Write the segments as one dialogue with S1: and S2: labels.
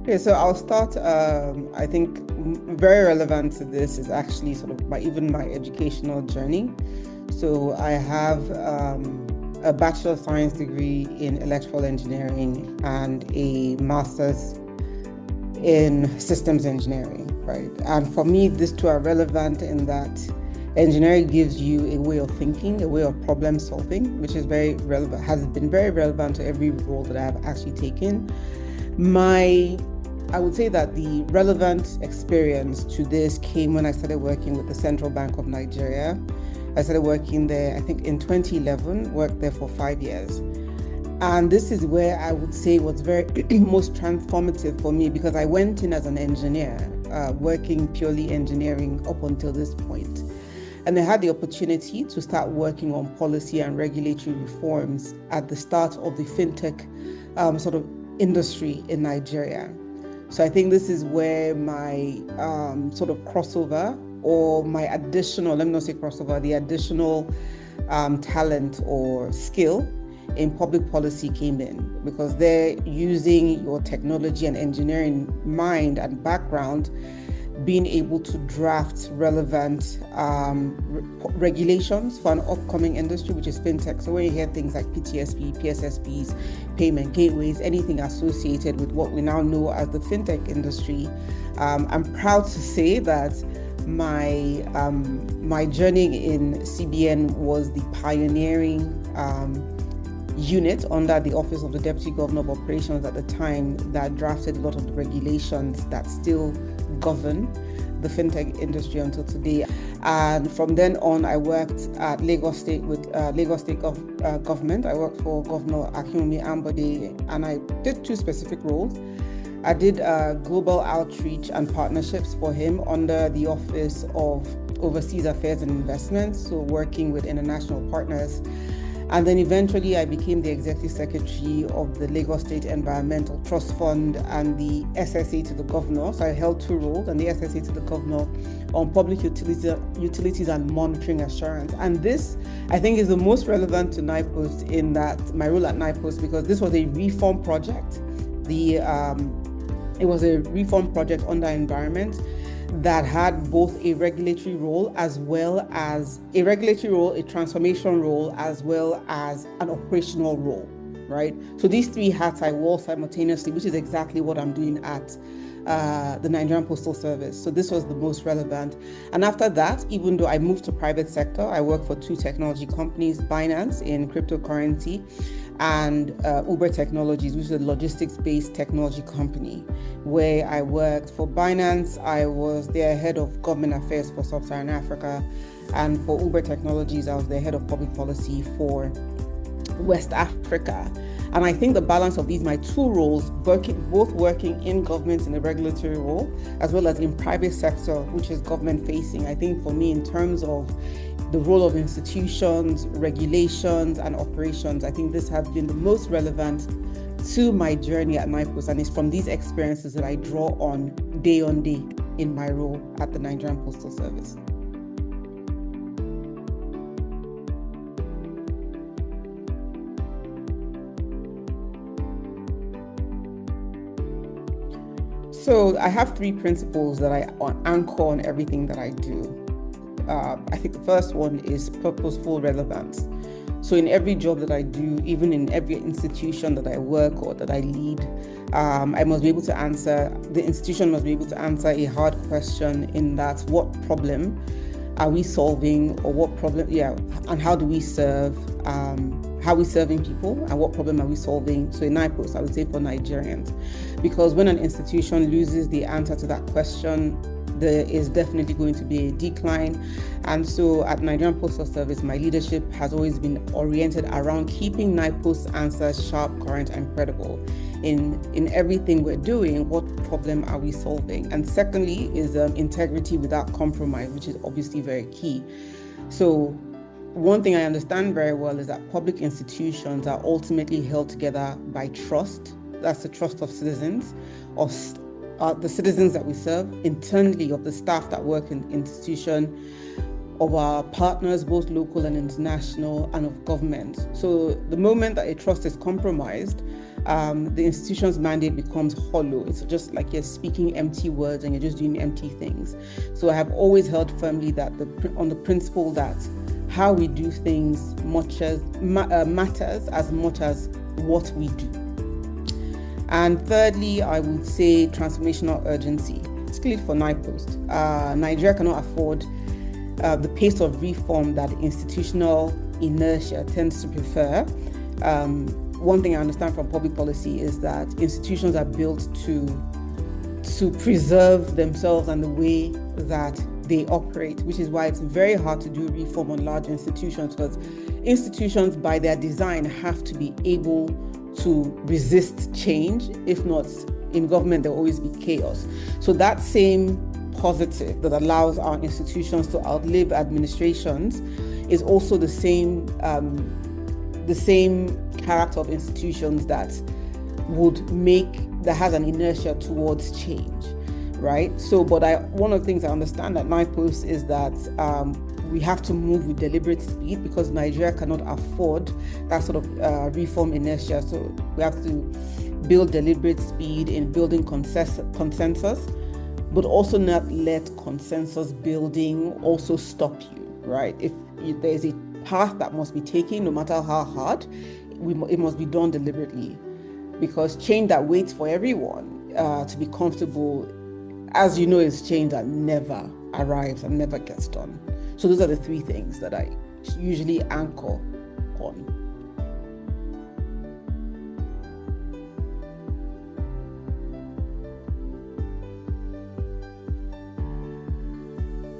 S1: Okay, so I'll start. I think very relevant to this is actually sort of even my educational journey. So I have a Bachelor of Science degree in electrical engineering and a master's in systems engineering, right? And for me, these two are relevant in that engineering gives you a way of thinking, a way of problem solving, which is very relevant, has been very relevant to every role that I have actually taken. I would say that the relevant experience to this came when I started working with the Central Bank of Nigeria. I started working there, I think in 2011, worked there for 5 years. And this is where I would say was very most transformative for me, because I went in as an engineer, working purely engineering up until this point. And I had the opportunity to start working on policy and regulatory reforms at the start of the fintech sort of industry in Nigeria. So I think this is where my sort of crossover, or my additional, let me not say crossover, the additional talent or skill in public policy came in, because they're using your technology and engineering mind and background, being able to draft relevant regulations for an upcoming industry, which is fintech. So when you hear things like PTSP, PSSPs, payment gateways, anything associated with what we now know as the fintech industry, I'm proud to say that my journey in CBN was the pioneering unit under the Office of the Deputy Governor of Operations at the time that drafted a lot of the regulations that still govern the fintech industry until today. And from then on, I worked at Lagos State with Lagos State government. I worked for Governor Akinwumi Ambode, and I did two specific roles. I did global outreach and partnerships for him under the Office of Overseas Affairs and Investments, so working with international partners. And then eventually I became the executive secretary of the Lagos State Environmental Trust Fund and the SSA to the governor. So I held two roles, and the SSA to the governor on public utilities and monitoring assurance. And this, I think, is the most relevant to Nipost in that my role at Nipost, because this was a reform project. It was a reform project under environment that had both a regulatory role as well as a transformation role, as well as an operational role, right? So these three hats I wore simultaneously, which is exactly what I'm doing at the Nigerian Postal Service. So this was the most relevant. And after that, even though I moved to private sector, I worked for two technology companies, Binance in cryptocurrency, and Uber Technologies, which is a logistics-based technology company, where I worked. For Binance, I was their head of government affairs for Sub-Saharan Africa, and for Uber Technologies, I was the head of public policy for West Africa. And I think the balance of these, my two roles, both working in government in a regulatory role, as well as in private sector, which is government facing, I think for me, in terms of the role of institutions, regulations, and operations, I think this has been the most relevant to my journey at Nipost, and it's from these experiences that I draw on day in my role at the Nigerian Postal Service. So I have three principles that I anchor on everything that I do. I think the first one is purposeful relevance. So in every job that I do, even in every institution that I work or that I lead, I must be able to answer, the institution must be able to answer a hard question, in that what problem are we solving, or what problem, and how do we serve, how are we serving people, and what problem are we solving? So in Nipost, I would say for Nigerians, because when an institution loses the answer to that question, there is definitely going to be a decline. And so at Nigerian Postal Service, my leadership has always been oriented around keeping Nipost's answers sharp, current, and credible. In everything we're doing, what problem are we solving? And secondly is integrity without compromise, which is obviously very key. So one thing I understand very well is that public institutions are ultimately held together by trust. That's the trust of citizens, of the citizens that we serve, internally of the staff that work in the institution, of our partners, both local and international, and of government. So the moment that a trust is compromised, the institution's mandate becomes hollow. It's just like you're speaking empty words and you're just doing empty things. So I have always held firmly that on the principle that how we do things matters as much as what we do. And thirdly, I would say transformational urgency, particularly for Nipost. Nigeria cannot afford the pace of reform that institutional inertia tends to prefer. One thing I understand from public policy is that institutions are built to preserve themselves and the way that they operate, which is why it's very hard to do reform on large institutions, because institutions by their design have to be able to resist change. If not, in government there will always be chaos. So that same positive that allows our institutions to outlive administrations is also the same character of institutions that has an inertia towards change, right? So, one of the things I understand at Nipost is that we have to move with deliberate speed, because Nigeria cannot afford that sort of reform inertia. So we have to build deliberate speed in building consensus, but also not let consensus building also stop you, right? If there's a path that must be taken, no matter how hard, it must be done deliberately, because change that waits for everyone to be comfortable, as you know, is change that never arrives and never gets done. So those are the three things that I usually anchor on.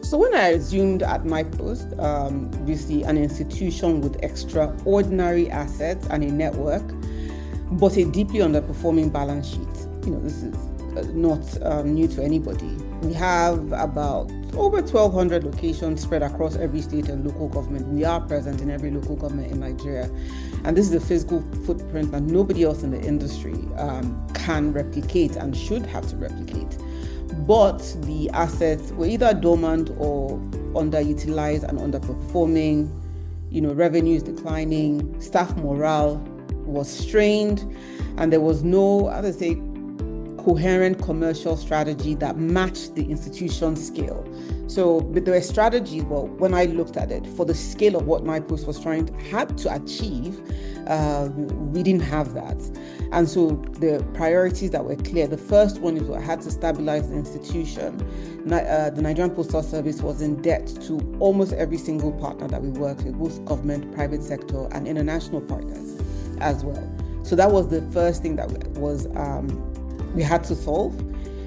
S1: So when I assumed at Nipost, obviously an institution with extraordinary assets and a network, but a deeply underperforming balance sheet. This is not new to anybody. We have about over 1,200 locations spread across every state and local government. We are present in every local government in Nigeria. And this is a physical footprint that nobody else in the industry can replicate and should have to replicate. But the assets were either dormant or underutilized and underperforming. Revenues declining, staff morale was strained, and there was no, coherent commercial strategy that matched the institution's scale. So, but there were strategies, when I looked at it, for the scale of what Nipost was had to achieve, we didn't have that. And so the priorities that were clear, the first one is I had to stabilize the institution. The Nigerian Postal Service was in debt to almost every single partner that we worked with, both government, private sector, and international partners as well. So that was the first thing that was we had to solve.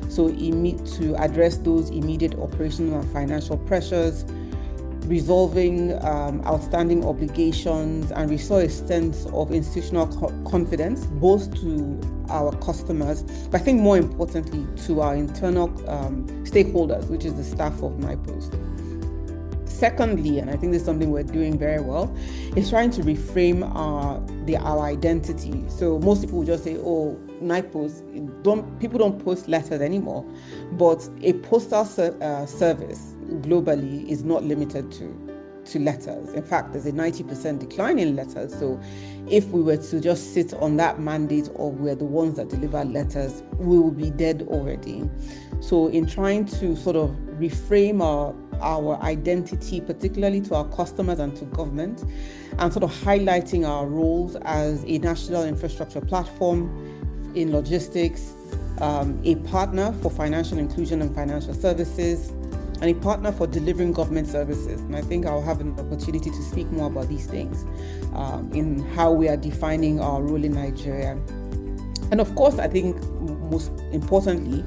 S1: So to address those immediate operational and financial pressures, resolving outstanding obligations, and restore a sense of institutional confidence, both to our customers, but I think more importantly to our internal stakeholders, which is the staff of Nipost. Secondly, and I think this is something we're doing very well, is trying to reframe our identity. So most people will just say, oh, Nipost, people don't post letters anymore, but a postal service globally is not limited to letters. In fact, there's a 90% decline in letters. So if we were to just sit on that mandate of we're the ones that deliver letters, we will be dead already. So in trying to sort of reframe our identity, particularly to our customers and to government, and sort of highlighting our roles as a national infrastructure platform in logistics, a partner for financial inclusion and financial services, and a partner for delivering government services. And I think I'll have an opportunity to speak more about these things in how we are defining our role in Nigeria. And of course, I think most importantly,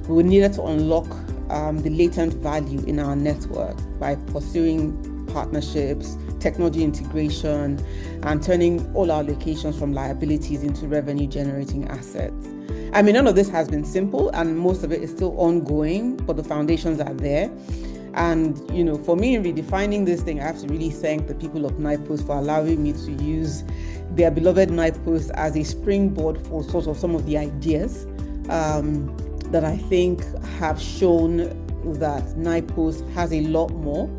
S1: we needed to unlock the latent value in our network by pursuing partnerships, technology integration, and turning all our locations from liabilities into revenue generating assets. I mean, none of this has been simple, and most of it is still ongoing, but the foundations are there. And, for me, in redefining this thing, I have to really thank the people of Nipost for allowing me to use their beloved Nipost as a springboard for sort of some of the ideas that I think have shown that Nipost has a lot more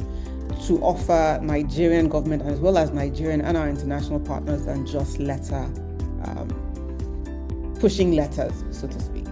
S1: to offer Nigerian government as well as Nigerian and our international partners than just letter pushing letters, so to speak.